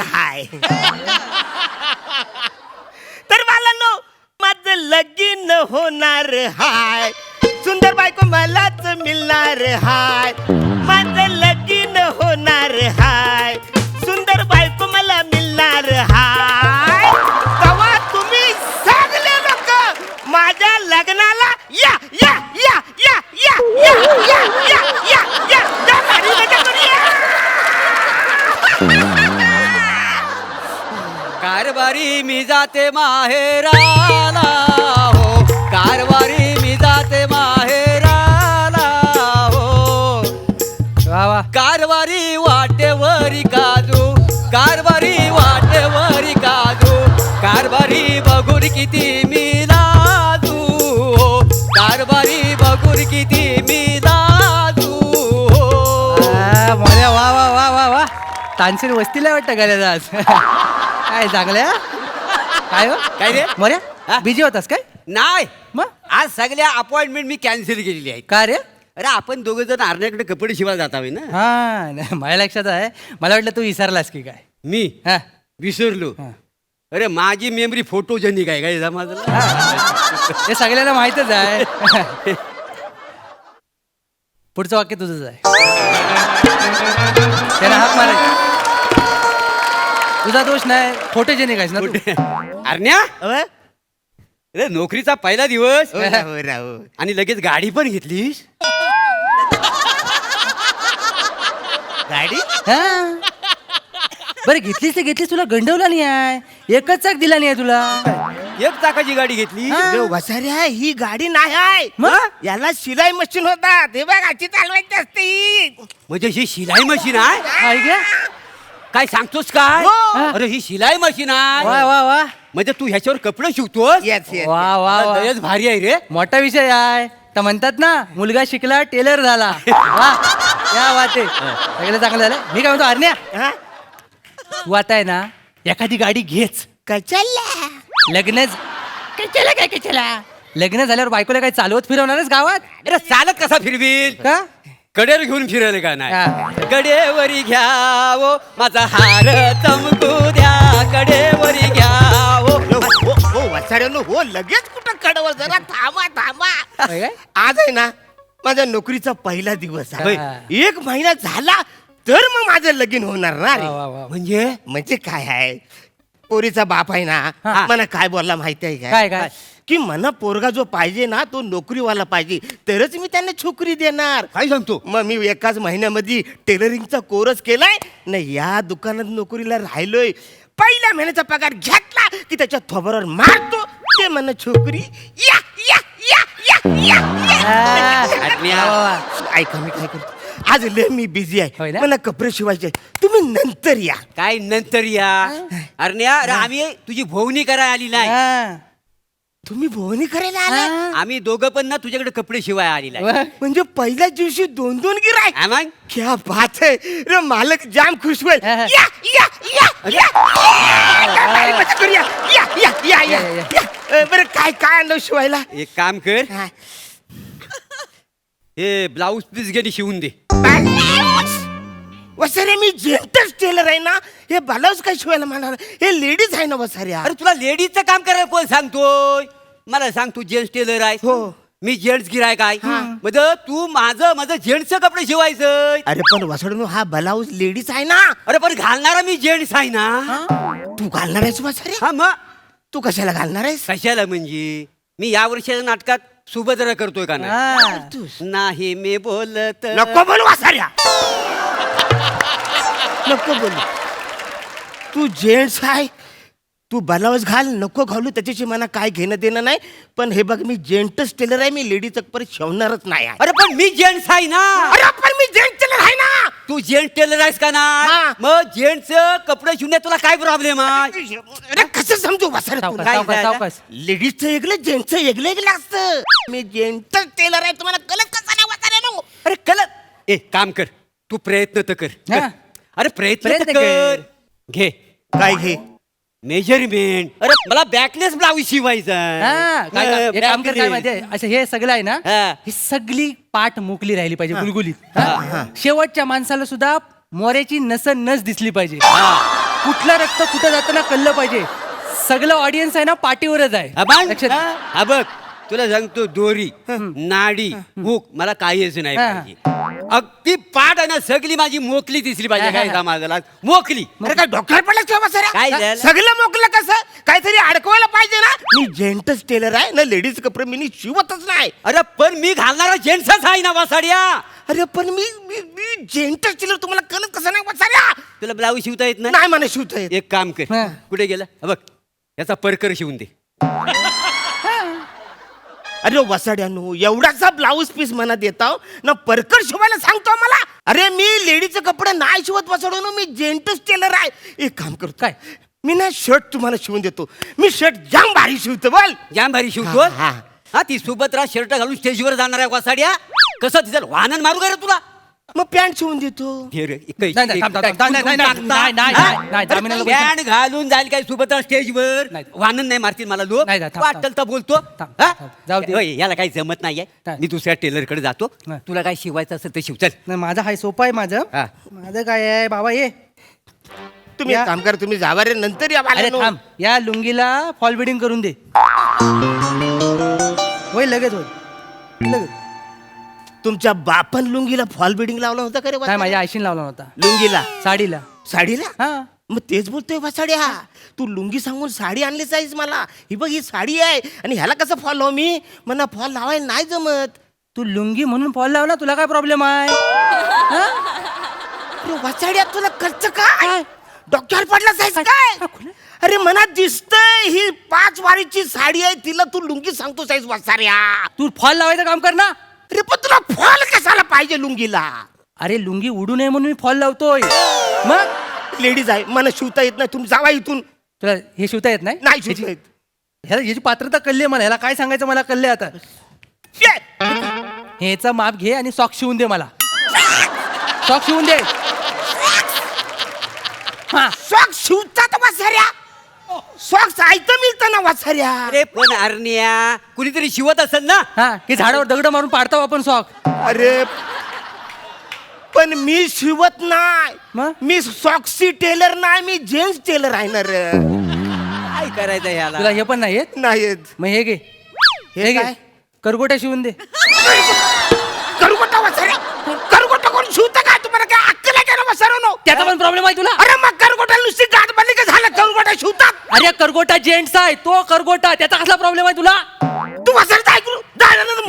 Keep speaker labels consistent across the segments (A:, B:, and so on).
A: हाय. तर मला माझं लगीन होणार हाय. सुंदर बायको मलाच मिळणार हाय. माझं लगीन होणार हाय. सुंदर बायको मला मिळणार हाय. तेव्हा तुम्ही सगळे लोक माझ्या लग्नाला या या या या या या या या या या या गाडी मजा करूया.
B: कारभारी मी जाते माहेराला हो, कारभारी मी जाते माहेराला हो. वा वा. कारभारी वाटेवरी काजू, कारभारी वाटेवरी काजू, कारभारी बघून किती मी लाजू हो, कारभारी बघून किती मी लाजू हो.
C: मोऱ्या वा वा वा वा वा. तानसेन वस्तीला वाटतं गेल्या आज. काय चांगल्या काय हो
B: काय रे
C: मोऱ्या
B: हा?
C: बिझी होतास काय
B: नाही,
C: मग
B: आज सगळ्या अपॉइंटमेंट मी कॅन्सल केलेली आहे.
C: का रे
B: अरे आपण दोघं जण आरण्याकडे कपडे शिवायला जात आहोत ना.
C: हा नाही, माझ्या लक्षात आहे. मला वाटलं तू विसरलास की काय.
B: मी
C: हा
B: विसरलो.
C: हा.
B: अरे माझी मेमरी फोटोजेनिक आहे काय जमाजला.
C: हे सगळ्यांना माहितच आहे. पुढचं वाक्य तुझंच आहे. त्याला हाक मारायचा. तुझा दोष नाही, फोटोजेनिक आहेस ना तू.
B: आरण्या अरे नोकरीचा पहिला दिवस
A: राव
B: आणि लगेच गाडी पण घेतलीस.
A: गाडी
C: हा. बरं घेतलीस ते घेतलीस, तुला गंडवला नाही आहे. एकच चाक दिला नाही आहे तुला.
B: एक चाकाची गाडी घेतली.
C: हा.
A: वसाऱ्या ही गाडी नाही आहे.
C: मग?
A: याला शिलाई मशीन होता ते बघ अशी चालवायची असते ही.
B: म्हणजे ही शिलाई मशीन आहे.
C: काय गे?
B: काय सांगतोस काय?
A: हो.
B: अरे ही शिलाई मशीन आहे.
C: वा वा वा
B: म्हणजे तू ह्याच्यावर कपडे शिवतोस.
A: Yes, yes.
C: वा वा वा.
B: लयच भारी आहे रे.
C: मोठा विषय आहे. तर म्हणतात ना मुलगा शिकला टेलर झाला. वा या वाटे सगळं चांगलं झालं. मी काय म्हणतो आरण्या,
A: हा?
C: तू आता आहे ना एखादी गाडी घेच.
A: कशाला
C: लग्न लग्न झाल्यावर बायकोला काय चालवत फिरवणारच गावात
B: अरे चालत कसा फिरवील?
C: का?
B: कडेवर घेऊन फिरायला का
C: हा.
B: नाही? कडेवरी घ्यावो माझा हार चमकू द्या, कडेवरी घ्यावो.
A: हो वसाड्यानो हो लगेच कुठं कडवं जरा थांबा थांबा.
C: होय काय?
A: आज आहे ना माझ्या नोकरीचा पहिला दिवस आहे.
C: हा.
A: 1 महिना झाला तर मग माझं लगीन होणार ना रे.
C: वा, वा, वा.
A: म्हणजे काय आहे, पोरीचा बाप आहे ना
C: हा.
A: मला काय बोलला माहिती आहे
C: काय, काय?
A: की मला पोरगा जो पाहिजे ना तो नोकरीवाला पाहिजे तरच मी त्यांना छोकरी देणार.
B: काय सांगतो?
A: मग मी एकाच महिन्यामध्ये टेलरिंगचा कोर्स केलाय ना, या दुकानात नोकरीला राहिलोय. पहिल्या महिन्याचा पगार घेतला की त्याच्या थोबरावर मारतो ते म्हणा छोकरी या या या या या
B: आज्ञा.
C: वा, वा.
A: ऐका मी काय करतो आज लय मी बिझी
C: होय
A: आहे.
C: ना?
A: मला कपडे शिवायचे तुम्ही नंतर या.
B: काय नंतर या. अरण्या अरे आम्ही तुझी भोवणी करायला आली नाही.
C: हा.
A: तुम्ही भोवणी करायला आला
C: हा.
B: आम्ही दोघं पण ना तुझ्याकडे कपडे शिवाय आलेला आहे.
C: वा.
A: म्हणजे पहिल्याच दिवशी 2-2 गिराय.
B: हा मग?
A: क्या बात है रे, मालक जाम खुश होईल.
C: हा, हा.
A: या या या या गाडी मजा करूया. या या या या
C: या, या.
A: या. बरं काय काय आणलं शिवायला?
B: एक काम कर,
A: हा.
B: हे ब्लाऊज पीस गेली शिवून दे.
A: वसारे मी जेंटच टेलर आहे ना, हे ब्लाऊज काय शिवायला म्हणणार, हे लेडीज आहे ना वसाऱ्या.
B: अरे तुला लेडीजचं काम करायला कोण सांगतोय? मला सांग, तू जेंट्स टेलर आहे.
A: हो.
B: मी जेंट्स गिरायक आहे. म्हणजे तू माझं जेंट्सचं कपडे शिवायचं.
A: अरे पण वसाडून हा ब्लाऊज लेडीज आहे ना.
B: अरे पण घालणारा मी जेंट्स आहे ना.
A: तू घालणार आहेस वसारे?
B: हा मग
A: तू कशाला घालणार आहेस?
B: कशाला म्हणजे मी या वर्षाच्या नाटकात सुभद्रा करतोय का नाही?
C: हा.
B: नाही मी बोलत.
A: नको बोलू वसाऱ्या, नको बोलू. तू जेंट्स आहे, तू ब्लाऊज घाल नको घालू त्याच्याशी मला काय घेणं देणं नाही. पण हे बघ मी जेंटच टेलर आहे, मी लेडीज परत शिवणारच नाही आहे.
B: अरे पण मी जेंट्स आहे ना.
A: अरे पण मी जेंट टेलर आहे ना.
B: तू जेंट्स टेलर आहेस का ना?
A: हा.
B: मग जेंट्सचं कपडे शिवण्यात तुला काय प्रॉब्लेम आहे?
A: अरे कसं समजू वसाऱ्या
C: सावकाश,
A: तुला?
C: सावकाश, सावकाश.
A: लेडीजचं वेगळं जेंट्सचं वेगळं असतं. मी जेंटच टेलर आहे, तुम्हाला कळत कसं नाही वसाऱ्या नो?
B: अरे कलत. काम कर, तू प्रयत्न तर कर.
C: हा.
B: अरे प्रयत्न
C: प्रयत्न
B: तर कर. घे
A: काय घे?
B: मेजरमेंट. अरे मला बॅकलेस ब्लाऊज शिवायचा आहे.
C: हा, काय काय- एक काम कर, काय
B: backless.
C: माहितीये, असं हे सगळं आहे ना,
B: हा.
C: ही सगळी पाठ मोकली राहिली पाहिजे, गुलगुलीत. हा? शेवटच्या माणसाला सुद्धा मोऱ्याची नस दिसली पाहिजे. कुठलं रक्त कुठं जाताना कळलं पाहिजे. सगळं ऑडियन्स आहे ना पाठीवरच आहे. लक्षात घे.
B: हा बघ तुला सांगतो दोरी नाडी भूक मला काहीच नाही
C: हा.
B: पाहिजे. अगदी पाठ आहे ना सगळी माझी मोकली दिसली पाहिजे. काय समाजाला मोकली.
A: अरे काय डॉक्टर पडला किंवा
B: काय झालं?
A: सगळं मोकलं कसं काहीतरी अडकवायला पाहिजे ना. मी जेंटस टेलर आहे ना, लेडीज कपडे मी शिवतच नाही.
B: अरे पण मी घालणारा जेंट्सच आहे ना वासाड्या.
A: अरे पण मी जेंटस टेलर, तुम्हाला कळत कसं नाही वसाऱ्या.
B: तुला ब्लाऊज शिवता येत
A: नाही मला शिवता येत.
B: एक काम कर
C: हा.
B: कुठे गेला हा बघ याचा परकर शिवून दे.
A: अरे वसाड्यानो, एवढासा ब्लाऊज पीस मना देताव ना, परकर शिवायला सांगतो मला. अरे मी लेडीचे कपडे नाही शिवत वसाड्यानो, मी जेंटस टेलर आहे. एक काम करतो
C: काय?
A: मी ना शर्ट तुम्हाला शिवून देतो. मी शर्ट जाम भारी शिवतो बोल.
B: जाम भारी शिवतो.
A: हा, हा.
B: हा ती सुभद्रा शर्ट घालून स्टेजवर जाणार आहे वासाड्या. कसं तिचं वाहन मारू का रे तुला.
A: मग पॅन्ट शिवून देतो.
B: हे रे,
C: नाही, नाही, थांब, थांब, थांब, नाही, नाही, नाही, नाही, नाही, नाही, जामिनाला पैसे
B: पॅन्ट घालून जाईल काय सुभद्रा स्टेजवर.
C: नाही.
B: वाहन नाही मारतील मला लोक.
C: नाही, थांब, थांब.
B: वाटेल तर बोलतो.
C: थांब,
B: हा?
C: थांब, जाऊ दे.
B: होय, याला काही जमत नाहीये.
C: नाही.
B: मी दुसऱ्या टेलर कडे जातो.
C: नाही.
B: तुला काय शिवायचं असेल ते शिव चल.
C: नाही, माझं हाय सोपं आहे माझं.
B: हा.
C: माझं काय आहे बाबा ये.
A: तुम्ही एक काम करा, तुम्ही जावा रे, नंतर या
C: अरे
A: बाळांनो.
C: थांब, या लुंगीला फॉल बिडिंग करून दे. होय लगेच होईल लगेच.
A: तुमच्या बापन लुंगीला फॉल बिडिंग लावला होता का रे
C: काय
A: वसाड्या?
C: माझ्या आईशीन लावला नव्हता.
A: लुंगीला
C: साडीला.
A: साडीला.
C: हा.
A: मग तेच बोलतोय वसाड्या, तू लुंगी सांगून साडी आणलीच आहेस मला. ही बघ ही साडी आहे आणि ह्याला कसं फॉल लावू मी. मला फॉल लावायला नाही जमत.
C: तू लुंगी म्हणून फॉल लावला, तुला काय प्रॉब्लेम आहे? हा?
A: अरे वसाड्या, तुला खर्च काय डॉक्टर पडला जायच काय. अरे मनात दिसतंय ही 5 वारीची साडी आहे, तिला तू लुंगी सांगतो साईज वसाड्या.
C: तू फॉल लावायचं काम कर ना.
A: अरे पण तुला फॉल कशाला पाहिजे लुंगीला.
C: अरे लुंगी उडू नये म्हणून मी फॉल लावतोय. मग
A: लेडीज आहे, मला शिवता येत नाही, तुम्ही जावा इथून.
C: तुला हे शिवता येत नाही?
A: नाही शिवता येत.
C: ह्याला याची पात्रता कळली मला. ह्याला काय सांगायचं मला कळले आता.
A: ये.
C: ह्याचा माप घे आणि सॉक्स शिवून दे मला. सॉक्स शिवून दे. हा.
A: सॉक्स शिवतात वसाऱ्या. सॉक्स ऐकतं मिळतं ना वसाऱ्या.
B: अरे पण अरण्या कुणीतरी शिवत असेल ना.
C: हा की झाडावर दगड मारून पाडतो आपण सॉक.
A: अरे पण मी शिवत नाही.
C: मग?
A: मी सॉक्सी टेलर नाही, मी जेंट्स टेलर आहे ना रे.
B: काय करायचं याला.
C: तुला हे पण नाही येत.
A: नाही येत.
C: मग हे घे.
A: हे
C: हे घे.
A: काय?
C: करगोट्या शिवून दे.
A: करगोटा वसाऱ्या. करगोटा कोण शिवतं का. तुम्हाला काय अक्कल आहे का ना वसाऱ्यानो.
C: त्याचा पण प्रॉब्लेम आहे तुला.
A: अरे मग करगोटा नुसती गाठ बनली का झालं. करगोटा शिवतात.
C: अरे करगोटा जेंट्स आहे तो करगोटा. त्याचा कसला प्रॉब्लेम आहे तुला.
A: तू वसाऱ्याचं ऐकून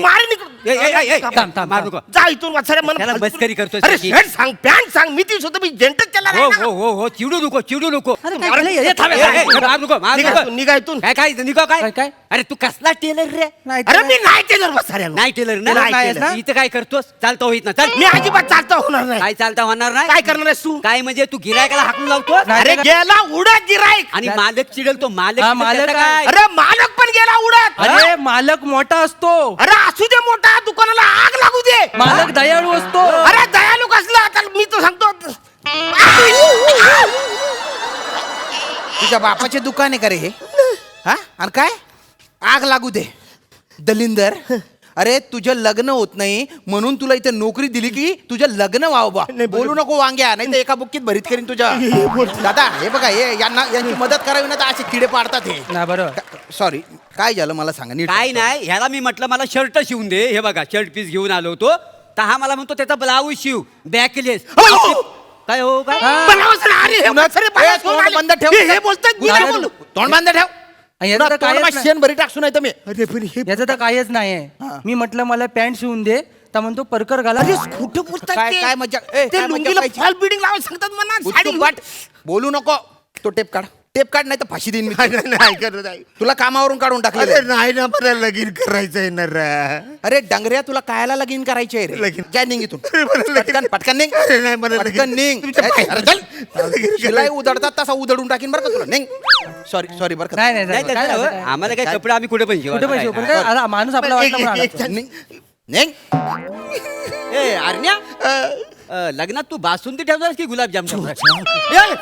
A: मारी निघून.
B: ए, ए, ए, ए,
C: थांब, थांब,
B: मारू नको.
A: जा इथून वसाऱ्या.
B: त्याला
A: मला
B: मस्करी करतोय
A: अरे
B: सगळी.
A: शर्ट सांग, पॅन्ट सांग. मी ती स्वतः मी जेंटस टेलर
B: हो
A: आहे ना.
B: हो हो हो चिडू नको चिडू नको.
C: अरे काय झालं? हे थांब,
B: ए, ए, ए, मारू नको, मारू
A: निघा
B: नको.
A: इथून, निघा इथून.
B: काय काय निघा काय
C: काय, काय?
B: अरे तू कसला टेलर रे.
C: नाही
A: अरे मी नाही टेलर वसाऱ्यानो.
B: नाही टेलर ना.
A: नाही
C: नाहीस
A: टेलर.
C: ना?
B: इथं काय करतोस चालता होईत ना. चल
A: मी अजिबात चालता होणार नाही.
B: काय चालता होणार नाही.
A: काय करणार आहेस तू.
B: काय म्हणजे तू गिरायकाला हाकून लावतो.
C: नाही.
A: अरे गेला उडत गिराईक.
B: आणि मालक चिडल तो मालक
C: हा,
B: चिडेल
C: मालक
B: त्याचं काय.
A: अरे मालक पण गेला उडत.
C: अरे मालक मोठा असतो.
A: अरे असू दे मोठा, दुकानाला आग लागू दे.
C: मालक दयाळू असतो.
A: अरे दयालू कसला. आता मी तो सांगतो.
D: तुझ्या बापाचे दुकान आहे का रे हे. हा आणि काय आग लागू दे दलिंदर. अरे तुझं लग्न होत नाही म्हणून तुला इथे नोकरी दिली की तुझं लग्न व्हावं बा.
A: नाही,
D: बोलू नको वांग्या, नाही तर एका बुक्कीत भरीत करीन तुझ्या. दादा हे बघा हे यांची मदत करावी ना तर असे किडे पाडतात हे.
C: ना बरोबर.
D: सॉरी काय झालं मला सांगा नीट.
B: काय नाही ह्याला मी म्हटलं मला शर्ट शिवून दे. हे बघा शर्ट पीस घेऊन आलो होतो तर हा मला म्हणतो त्याचा ब्लाऊज शिव बॅकलेस. काय हो काय
A: बनावंच ना. अरे हे वसारे
D: ए,
A: बाहेर
D: तोंड
A: आले.
D: बंद ठेव.
A: हे बोलतात, मी नाही बोलू.
D: तोंड बंद ठेव.
C: आणि याचं तर काहीच नाही.
D: शेण भरी टाकसून नाही तर मी.
A: अरे पण हे
C: याचं तर काहीच नाहीये. मी म्हटलं मला पॅन्ट शिवून दे तर म्हणतो परकर घाला.
A: अरे खोटं बोलतात
D: काय
A: ते.
D: काय मजा ए,
A: ते
D: काय मजा
A: लुंगीला
D: करायची?
A: फॉल बिडिंग लावायला सांगतात मला. साडी
D: उठून पाठ. बोलू नको. तो टेप काढ. टेप काढ नाही तर फाशी देईन मी.
A: नाही, नाही करत आहे.
D: तुला कामावरून काढून
A: अरे
D: टाकलं.
A: नाही ना, मला लगीन करायचंय ना रे.
D: अरे डंगऱ्या तुला कायला लगीन करायचे रे.
A: लगीन.
D: काय निघ इथून.
A: अरे मला लगीन-
D: पटकन पटकन निघ.
A: अरे नाही, मला लगीन-
D: पटकन निघ.
A: तुमच्या
D: अरे
A: पायाला-
D: चल.
A: लगीन
D: शिलाई
A: करायचं.
D: उधडतात तसा उधडून टाकीन बरं का तुला. निघ. सॉरी बरं का.
C: नाही नाही
B: नाही
C: काय
B: तसं
C: झालं,
B: हो.
C: काय?
B: आम्हाला काय कपडे आम्ही कुठे पण शिवा.
C: कुठे पैसे पण काय अरे माणूस आपला वाटला म्हणून आला तो.
D: निघ. निघ.
B: ए अरण्या लग्नात तू बासुंदी ठेवणार की गुलाबजाम ठेवणार.
D: ए, ए,